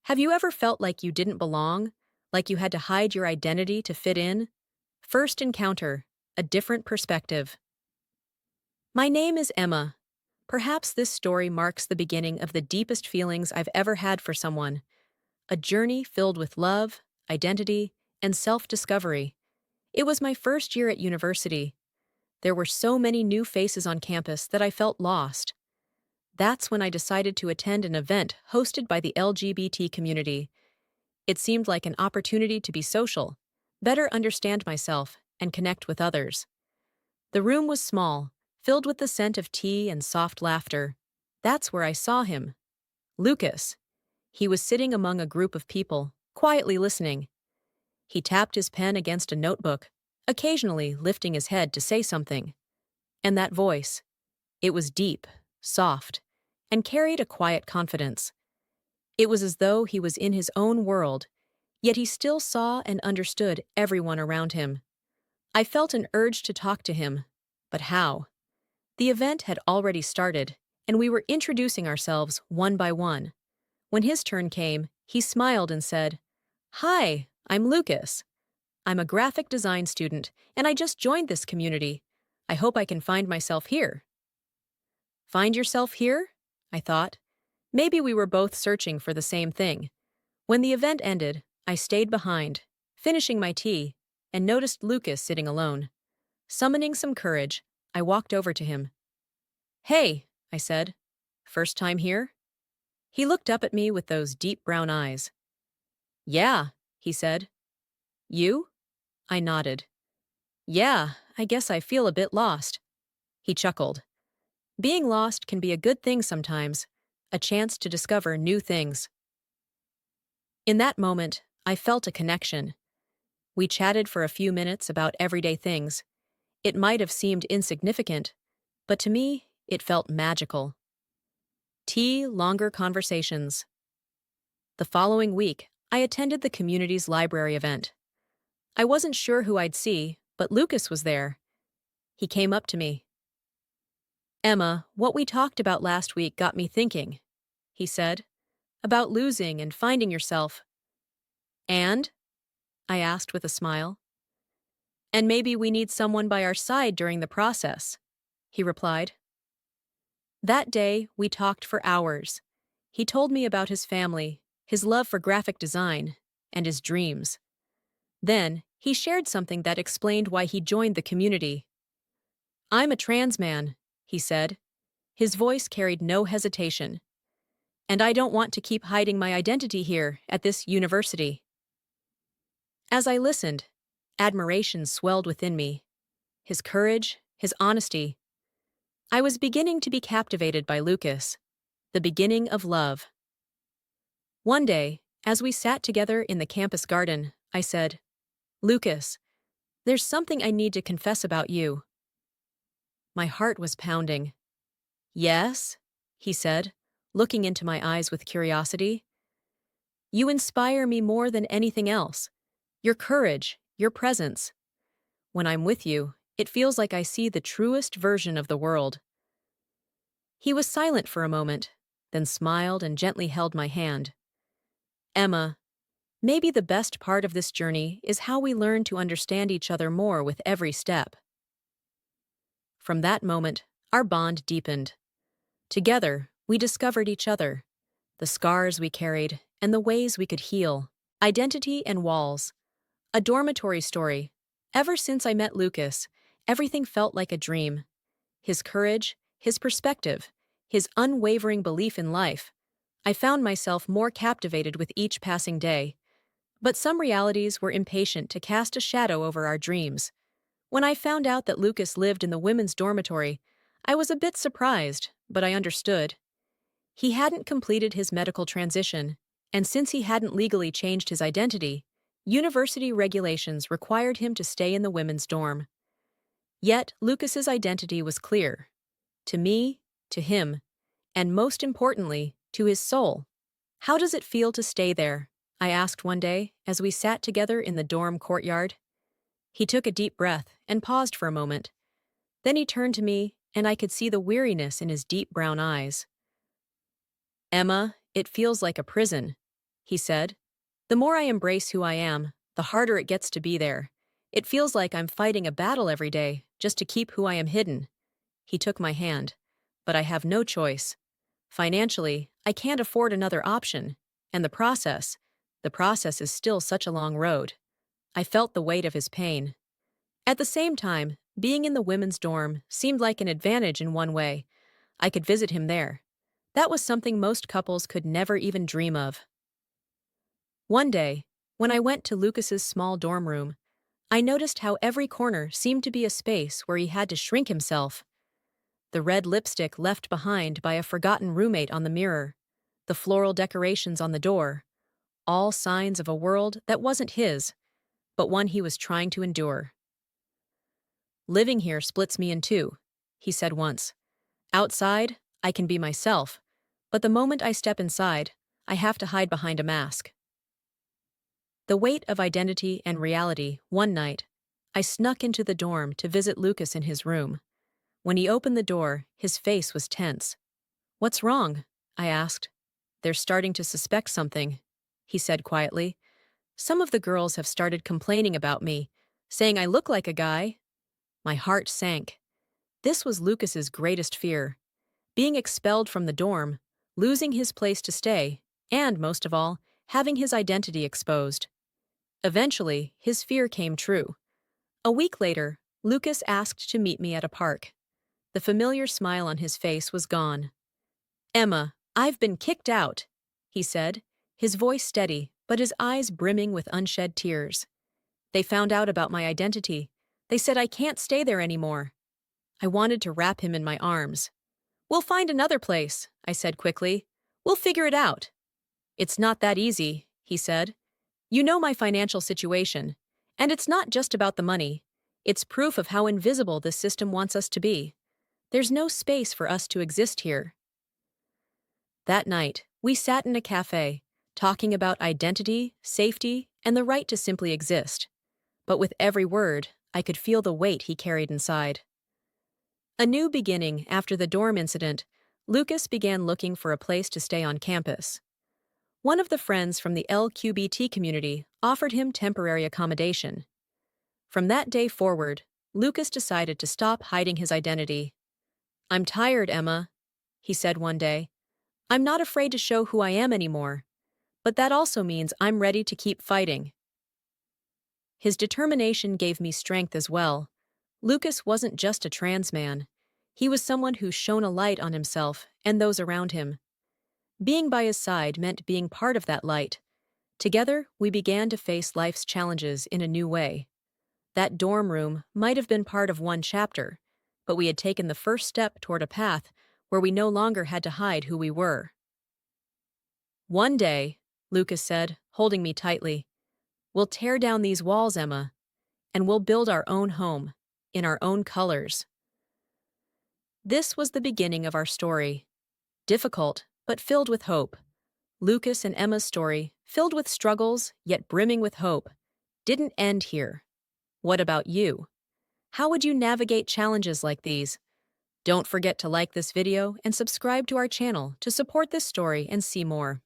Have you ever felt like you didn't belong? Like you had to hide your identity to fit in? First encounter, a different perspective. My name is Emma. Perhaps this story marks the beginning of the deepest feelings I've ever had for someone, a journey filled with love, identity, and self-discovery. It was my first year at university. There were so many new faces on campus that I felt lost. That's when I decided to attend an event hosted by the LGBT community. It seemed like an opportunity to be social, better understand myself, and connect with others. The room was small, filled with the scent of tea and soft laughter. That's where I saw him. Lucas. He was sitting among a group of people, quietly listening. He tapped his pen against a notebook, occasionally lifting his head to say something. And that voice, it was deep, soft, and carried a quiet confidence. It was as though he was in his own world, yet he still saw and understood everyone around him. I felt an urge to talk to him, but how? The event had already started, and we were introducing ourselves one by one. When his turn came, he smiled and said, "Hi, I'm Lucas. I'm a graphic design student, and I just joined this community. I hope I can find myself here." Find yourself here? I thought. Maybe we were both searching for the same thing. When the event ended, I stayed behind, finishing my tea, and noticed Lucas sitting alone. Summoning some courage, I walked over to him. "Hey," I said. "First time here?" He looked up at me with those deep brown eyes. "Yeah," he said. "You?" I nodded. "Yeah, I guess I feel a bit lost." He chuckled. Being lost can be a good thing sometimes, a chance to discover new things. In that moment, I felt a connection. We chatted for a few minutes about everyday things. It might have seemed insignificant, but to me, it felt magical. Tea, longer conversations. The following week, I attended the community's library event. I wasn't sure who I'd see, but Lucas was there. He came up to me. "Emma, what we talked about last week got me thinking," he said, "about losing and finding yourself." "And?" I asked with a smile. "And maybe we need someone by our side during the process," he replied. That day, we talked for hours. He told me about his family, his love for graphic design, and his dreams. Then, he shared something that explained why he joined the community. "I'm a trans man," he said. His voice carried no hesitation. "And I don't want to keep hiding my identity here at this university." As I listened, admiration swelled within me. His courage, his honesty. I was beginning to be captivated by Lucas, the beginning of love. One day, as we sat together in the campus garden, I said, "Lucas, there's something I need to confess about you." My heart was pounding. "Yes?" he said, looking into my eyes with curiosity. "You inspire me more than anything else. Your courage, your presence. When I'm with you, it feels like I see the truest version of the world." He was silent for a moment, then smiled and gently held my hand. "Emma, maybe the best part of this journey is how we learn to understand each other more with every step." From that moment, our bond deepened. Together, we discovered each other, the scars we carried, and the ways we could heal. Identity and walls. A dormitory story. Ever since I met Lucas, everything felt like a dream. His courage, his perspective, his unwavering belief in life. I found myself more captivated with each passing day. But some realities were impatient to cast a shadow over our dreams. When I found out that Lucas lived in the women's dormitory, I was a bit surprised, but I understood. He hadn't completed his medical transition, and since he hadn't legally changed his identity, university regulations required him to stay in the women's dorm. Yet, Lucas's identity was clear. To me, to him, and most importantly, to his soul. "How does it feel to stay there?" I asked one day as we sat together in the dorm courtyard. He took a deep breath and paused for a moment. Then he turned to me, and I could see the weariness in his deep brown eyes. "Emma, it feels like a prison," he said. The more I embrace who I am, the harder it gets to be there. It feels like I'm fighting a battle every day just to keep who I am hidden. He took my hand. But I have no choice. Financially, I can't afford another option. And the process is still such a long road. I felt the weight of his pain. At the same time, being in the women's dorm seemed like an advantage in one way. I could visit him there. That was something most couples could never even dream of. One day, when I went to Lucas's small dorm room, I noticed how every corner seemed to be a space where he had to shrink himself. The red lipstick left behind by a forgotten roommate on the mirror, the floral decorations on the door, all signs of a world that wasn't his, but one he was trying to endure. Living here splits me in two, he said once. Outside, I can be myself, but the moment I step inside, I have to hide behind a mask. The weight of identity and reality. One night, I snuck into the dorm to visit Lucas in his room. When he opened the door, his face was tense. "What's wrong?" I asked. "They're starting to suspect something," he said quietly. "Some of the girls have started complaining about me, saying I look like a guy." My heart sank. This was Lucas's greatest fear. Being expelled from the dorm, losing his place to stay, and, most of all, having his identity exposed. Eventually, his fear came true. A week later, Lucas asked to meet me at a park. The familiar smile on his face was gone. "Emma, I've been kicked out," he said, his voice steady, but his eyes brimming with unshed tears. "They found out about my identity. They said I can't stay there anymore." I wanted to wrap him in my arms. "We'll find another place," I said quickly. "We'll figure it out." "It's not that easy," he said. "You know my financial situation. And it's not just about the money. It's proof of how invisible this system wants us to be. There's no space for us to exist here." That night, we sat in a cafe, talking about identity, safety, and the right to simply exist. But with every word, I could feel the weight he carried inside. A new beginning after the dorm incident, Lucas began looking for a place to stay on campus. One of the friends from the LGBT community offered him temporary accommodation. From that day forward, Lucas decided to stop hiding his identity. "I'm tired, Emma," he said one day. "I'm not afraid to show who I am anymore. But that also means I'm ready to keep fighting." His determination gave me strength as well. Lucas wasn't just a trans man. He was someone who shone a light on himself and those around him. Being by his side meant being part of that light. Together, we began to face life's challenges in a new way. That dorm room might have been part of one chapter, but we had taken the first step toward a path where we no longer had to hide who we were. "One day," Lucas said, holding me tightly, "we'll tear down these walls, Emma, and we'll build our own home, in our own colors." This was the beginning of our story. Difficult, but filled with hope. Lucas and Emma's story, filled with struggles, yet brimming with hope, didn't end here. What about you? How would you navigate challenges like these? Don't forget to like this video and subscribe to our channel to support this story and see more.